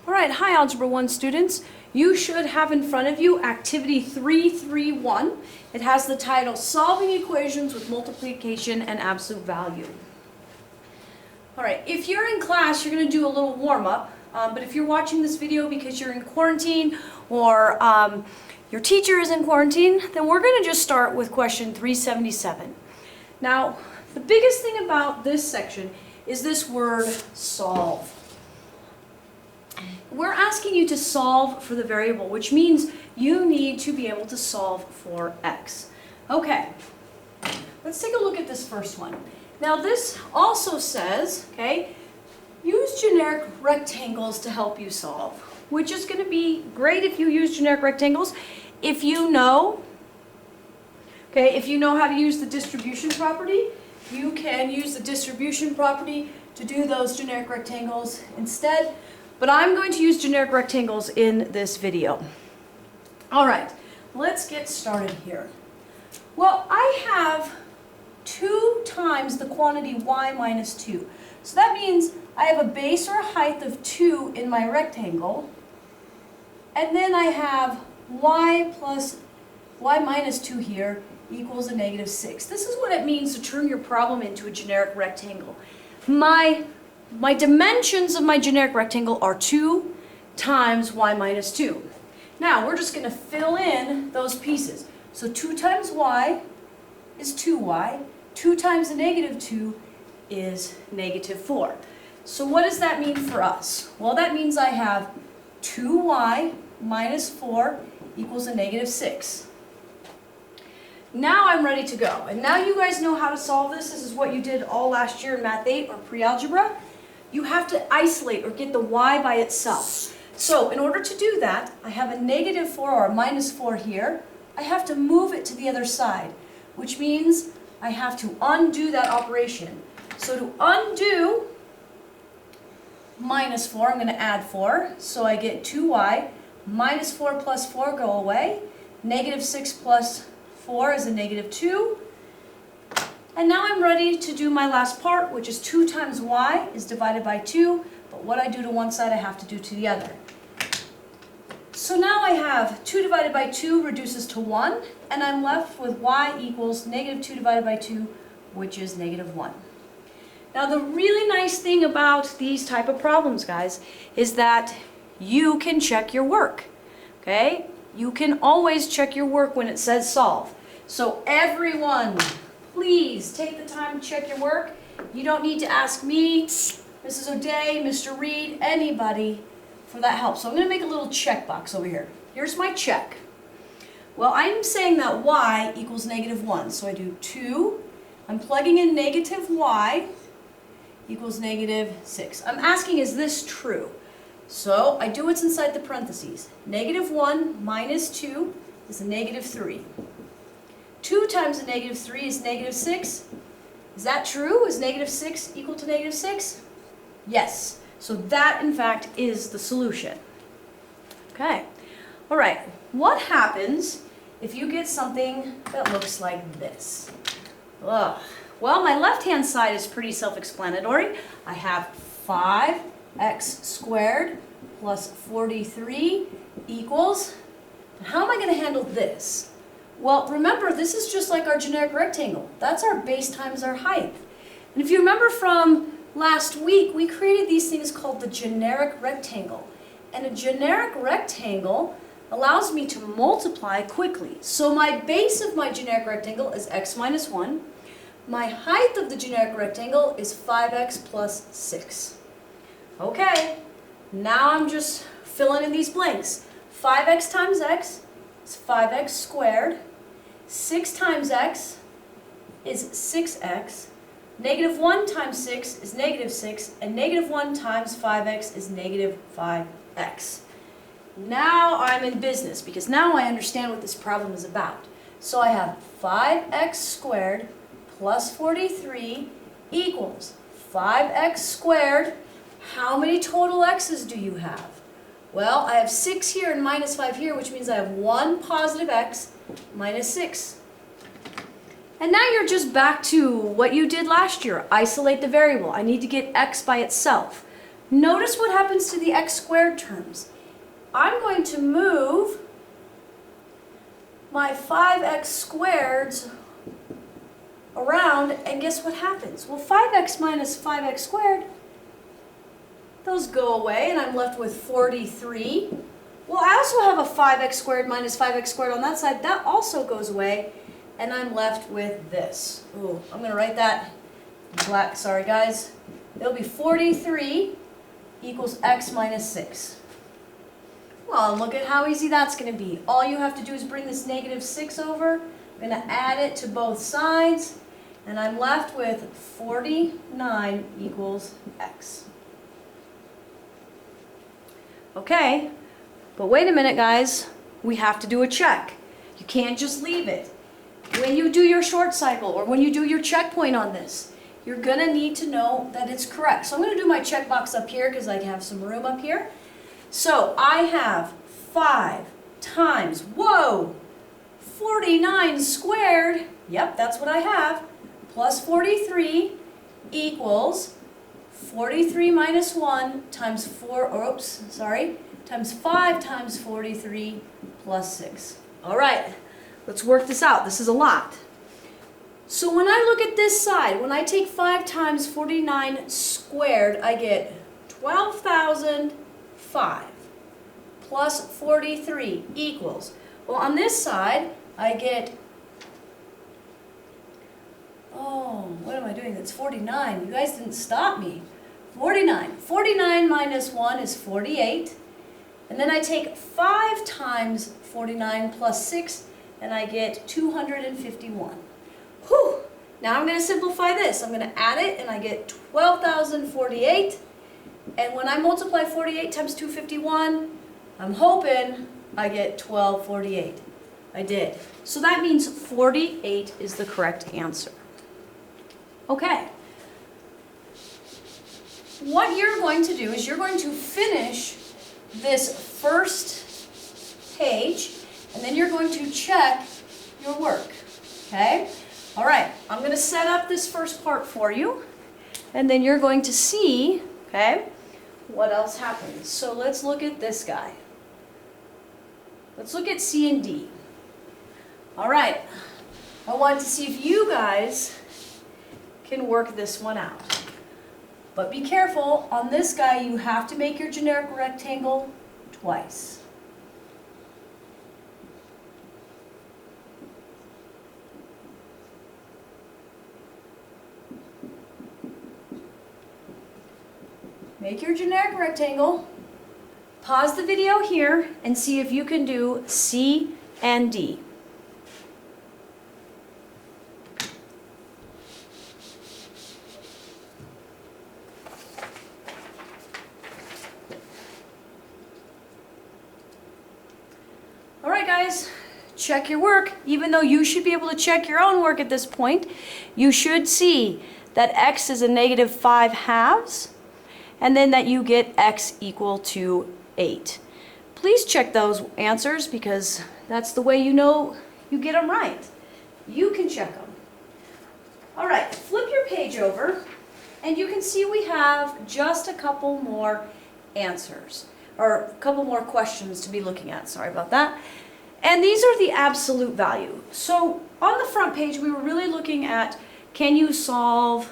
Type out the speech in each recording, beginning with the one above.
All right, hi Algebra 1 students. You should have in front of you Activity 331. It has the title Solving Equations with Multiplication and Absolute Value. All right, if you're in class, you're going to do a little warm-up, but if you're watching this video because you're in quarantine or your teacher is in quarantine, then we're going to just start with question 377. Now, the biggest thing about this section is this word solve. We're asking you to solve for the variable, which means you need to be able to solve for x. Okay, let's take a look at this first one. Now this also says, okay, use generic rectangles to help you solve, which is going to be great if you use generic rectangles. If you know, okay, if you know how to use the distribution property, you can use the distribution property to do those generic rectangles instead. But I'm going to use generic rectangles in this video. All right, let's get started here. Well, I have 2 times the quantity y minus 2. So that means I have a base or a height of 2 in my rectangle. And then I have y minus 2 here equals a negative 6. This is what it means to turn your problem into a generic rectangle. My dimensions of my generic rectangle are 2 times y minus 2. Now, we're just going to fill in those pieces. So 2 times y is 2y. 2 times the negative 2 is negative 4. So what does that mean for us? Well, that means I have 2y minus 4 equals a negative 6. Now I'm ready to go. And now you guys know how to solve this. This is what you did all last year in Math 8 or pre-algebra. You have to isolate or get the y by itself. So in order to do that, I have a negative 4 or a minus 4 here. I have to move it to the other side, which means I have to undo that operation. So to undo minus 4, I'm going to add 4. So I get 2y. Minus 4 plus 4 go away. Negative 6 plus 4 is a negative 2. And now I'm ready to do my last part, which is 2 times y is divided by 2. But what I do to one side, I have to do to the other. So now I have 2 divided by 2 reduces to 1. And I'm left with y equals negative 2 divided by 2, which is negative 1. Now the really nice thing about these type of problems, guys, is that you can check your work. Okay? You can always check your work when it says solve. So everyone, please take the time to check your work. You don't need to ask me, Mrs. O'Day, Mr. Reed, anybody for that help. So I'm going to make a little checkbox over here. Here's my check. Well, I'm saying that y equals negative 1. So I do 2. I'm plugging in negative y equals negative 6. I'm asking, is this true? So I do what's inside the parentheses. Negative 1 minus 2 is a negative 3. 2 times a negative 3 is negative 6. Is that true? Is negative 6 equal to negative 6? Yes. So that, in fact, is the solution. Okay. All right. What happens if you get something that looks like this? Ugh. Well, my left-hand side is pretty self-explanatory. I have 5x squared plus 43 equals, how am I going to handle this? Well, remember, this is just like our generic rectangle. That's our base times our height. And if you remember from last week, we created these things called the generic rectangle. And a generic rectangle allows me to multiply quickly. So my base of my generic rectangle is x minus 1. My height of the generic rectangle is 5x plus 6. Okay, now I'm just filling in these blanks. 5x times x is 5x squared. 6 times x is 6x. Negative 1 times 6 is negative 6. And negative 1 times 5x is negative 5x. Now I'm in business because now I understand what this problem is about. So I have 5x squared plus 43 equals 5x squared. How many total x's do you have? Well, I have 6 here and minus 5 here, which means I have 1 positive x minus 6. And now you're just back to what you did last year. Isolate the variable. I need to get x by itself. Notice what happens to the x squared terms. I'm going to move my 5x squareds around, and guess what happens? Well, 5x minus 5x squared, those go away, and I'm left with 43. Well, I also have a 5x squared minus 5x squared on that side. That also goes away, and I'm left with this. Ooh, I'm going to write that in black. Sorry, guys. It'll be 43 equals x minus 6. Well, look at how easy that's going to be. All you have to do is bring this negative 6 over. I'm going to add it to both sides, and I'm left with 49 equals x. Okay, but wait a minute, guys. We have to do a check. You can't just leave it. When you do your short cycle or when you do your checkpoint on this, you're going to need to know that it's correct. So I'm going to do my checkbox up here because I have some room up here. So I have 5 times, whoa, 49 squared, yep, that's what I have, plus 43 equals 43 minus 1 times times 5 times 43 plus 6. All right, let's work this out. This is a lot. So when I look at this side, when I take 5 times 49 squared, I get 12,005 plus 43 equals, well, on this side, I get, oh, what am I doing? That's 49. You guys didn't stop me. 49. 49 minus 1 is 48. And then I take 5 times 49 plus 6, and I get 251. Whew! Now I'm going to simplify this. I'm going to add it, and I get 12,048. And when I multiply 48 times 251, I'm hoping I get 1248. I did. So that means 48 is the correct answer. Okay. What you're going to do is you're going to finish this first page, and then you're going to check your work. Okay? All right. I'm going to set up this first part for you, and then you're going to see, okay, what else happens. So let's look at this guy. Let's look at C and D. All right, I want to see if you guys can work this one out. But be careful, on this guy you have to make your generic rectangle twice. Make your generic rectangle. Pause the video here and see if you can do C and D. All right, guys, check your work. Even though you should be able to check your own work at this point, you should see that x is a negative 5 halves, and then that you get x equal to 8. Please check those answers because that's the way you know you get them right. You can check them. All right, flip your page over and you can see we have just a couple more answers, or a couple more questions to be looking at. Sorry about that. And these are the absolute value. So on the front page, we were really looking at, can you solve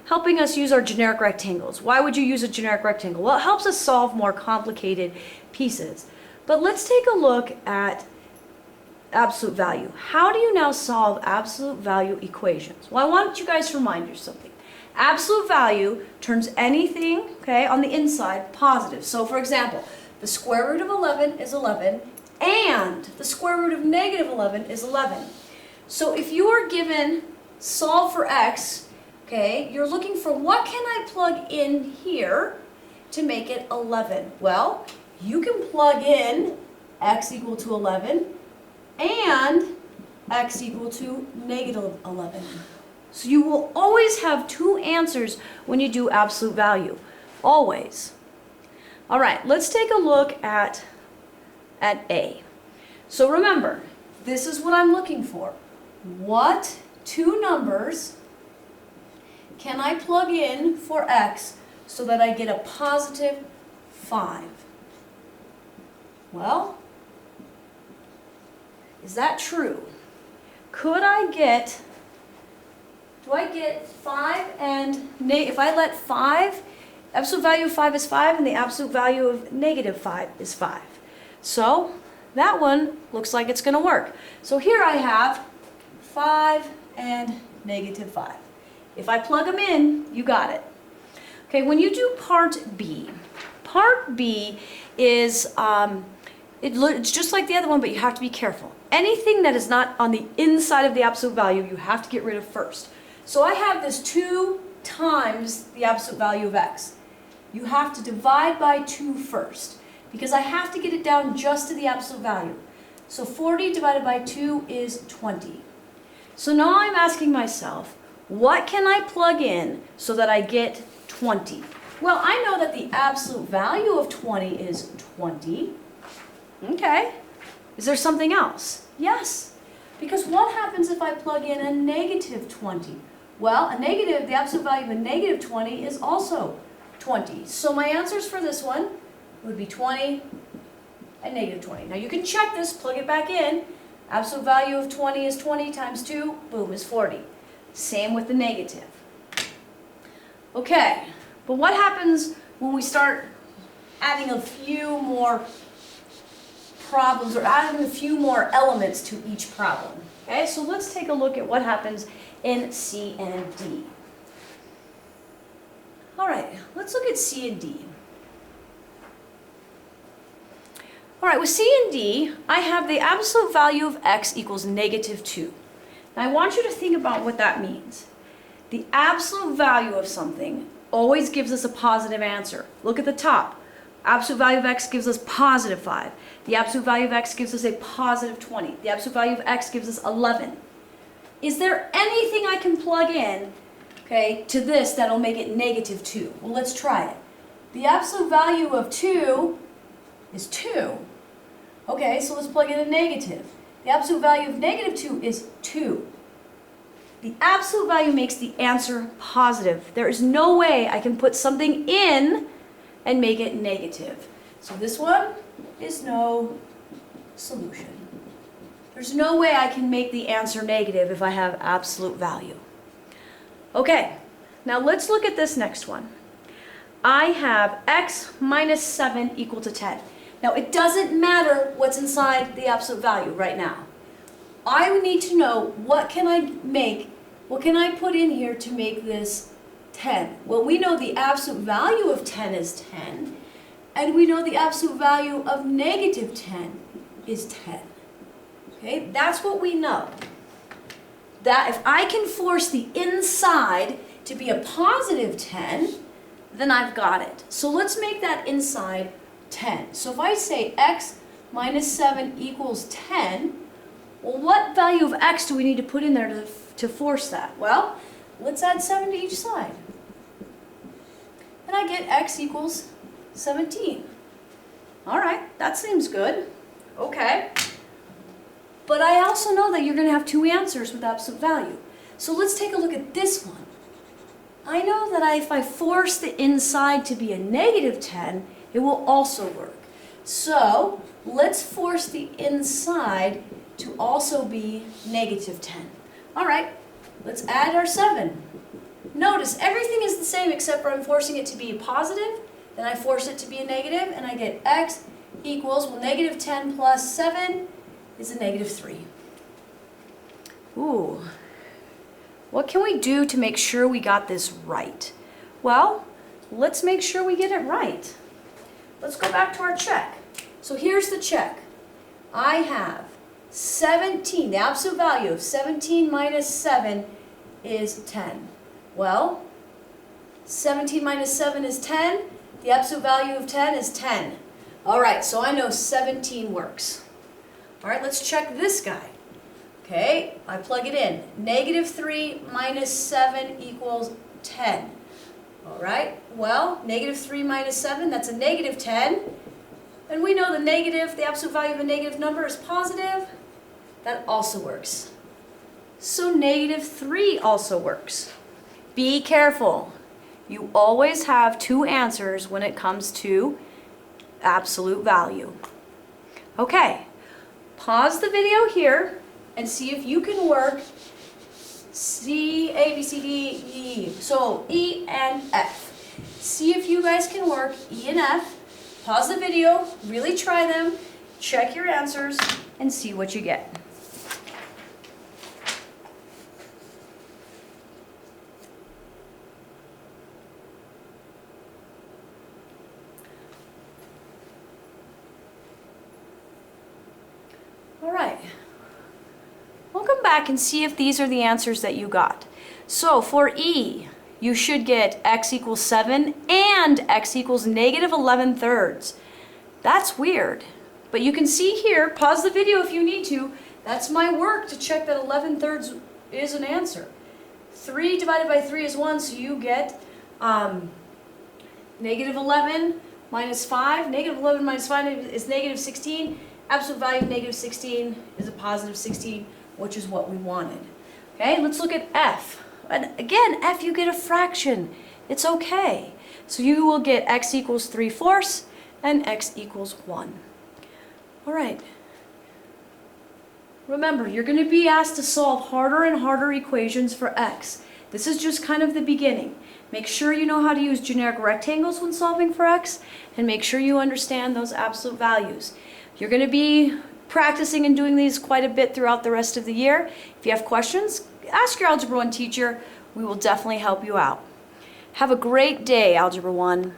helping us use our generic rectangles. Why would you use a generic rectangle? Well, it helps us solve more complicated pieces. But let's take a look at absolute value. How do you now solve absolute value equations? Well, I want you guys to remind you something. Absolute value turns anything, okay, on the inside positive. So for example, the square root of 11 is 11, and the square root of negative 11 is 11. So if you are given solve for x, okay, you're looking for what can I plug in here to make it 11? Well, you can plug in x equal to 11 and x equal to negative 11. So you will always have two answers when you do absolute value. Always. All right, let's take a look at A. So remember, this is what I'm looking for. What two numbers can I plug in for x so that I get a positive 5. Well, is that true? Could I get, do I get 5 and, if I let 5, absolute value of 5 is 5 and the absolute value of negative 5 is 5. So that one looks like it's going to work. So here I have 5 and negative 5. If I plug them in, you got it. Okay, when you do part B is, it's just like the other one, but you have to be careful. Anything that is not on the inside of the absolute value, you have to get rid of first. So I have this 2 times the absolute value of x. You have to divide by 2 first, because I have to get it down just to the absolute value. So 40 divided by 2 is 20. So now I'm asking myself, what can I plug in so that I get 20? Well, I know that the absolute value of 20 is 20. Okay. Is there something else? Yes. Because what happens if I plug in a negative 20? Well, the absolute value of a negative 20 is also 20. So my answers for this one would be 20 and negative 20. Now you can check this, plug it back in. Absolute value of 20 is 20 times 2, boom, is 40. Same with the negative. Okay, but what happens when we start adding a few more problems or adding a few more elements to each problem? Okay, so let's take a look at what happens in C and D. All right, let's look at C and D. All right, with C and D, I have the absolute value of x equals negative 2. Now I want you to think about what that means. The absolute value of something always gives us a positive answer. Look at the top. Absolute value of x gives us positive 5. The absolute value of x gives us a positive 20. The absolute value of x gives us 11. Is there anything I can plug in, okay, to this that'll make it negative 2? Well, let's try it. The absolute value of 2 is 2. Okay, so let's plug in a negative. The absolute value of negative 2 is 2. The absolute value makes the answer positive. There is no way I can put something in and make it negative. So this one is no solution. There's no way I can make the answer negative if I have absolute value. Okay, now let's look at this next one. I have x minus 7 equal to 10. Now it doesn't matter what's inside the absolute value right now. I need to know what can I put in here to make this 10? Well, we know the absolute value of 10 is 10, and we know the absolute value of negative 10 is 10. Okay, that's what we know. That if I can force the inside to be a positive 10, then I've got it. So let's make that inside 10. So if I say x minus 7 equals 10, well, what value of x do we need to put in there to force that? Well, let's add 7 to each side. And I get x equals 17. All right, that seems good. Okay. But I also know that you're going to have 2 answers with absolute value. So let's take a look at this one. I know that if I force the inside to be a negative 10, it will also work. So let's force the inside to also be negative 10. All right, let's add our 7. Notice everything is the same except for I'm forcing it to be a positive, then I force it to be a negative, and I get x equals, well, negative 10 plus 7 is a negative 3. Ooh. What can we do to make sure we got this right? Well, let's make sure we get it right. Let's go back to our check. So here's the check. I have 17, the absolute value of 17 minus 7 is 10. Well, 17 minus 7 is 10. The absolute value of 10 is 10. All right, so I know 17 works. All right, let's check this guy. Okay, I plug it in. Negative 3 minus 7 equals 10. All right, well, negative 3 minus 7, that's a negative 10. And we know the absolute value of a negative number is positive. That also works. So negative 3 also works. Be careful. You always have two answers when it comes to absolute value. Okay, pause the video here and see if you can work C, A, B, C, D, E. So E and F. See if you guys can work E and F. Pause the video, really try them, check your answers, and see what you get. All right. Welcome back and see if these are the answers that you got. So for E, you should get x equals 7 and x equals negative 11 thirds. That's weird. But you can see here, pause the video if you need to, that's my work to check that 11 thirds is an answer. 3 divided by 3 is 1, so you get negative 11 minus 5. Negative 11 minus 5 is negative 16. Absolute value of negative 16 is a positive 16, which is what we wanted. Okay, let's look at F. And again, F, you get a fraction. It's okay. So you will get x equals 3/4 and x equals 1. All right. Remember, you're going to be asked to solve harder and harder equations for x. This is just kind of the beginning. Make sure you know how to use generic rectangles when solving for x, and make sure you understand those absolute values. You're going to be practicing and doing these quite a bit throughout the rest of the year. If you have questions, ask your Algebra 1 teacher. We will definitely help you out. Have a great day, Algebra 1.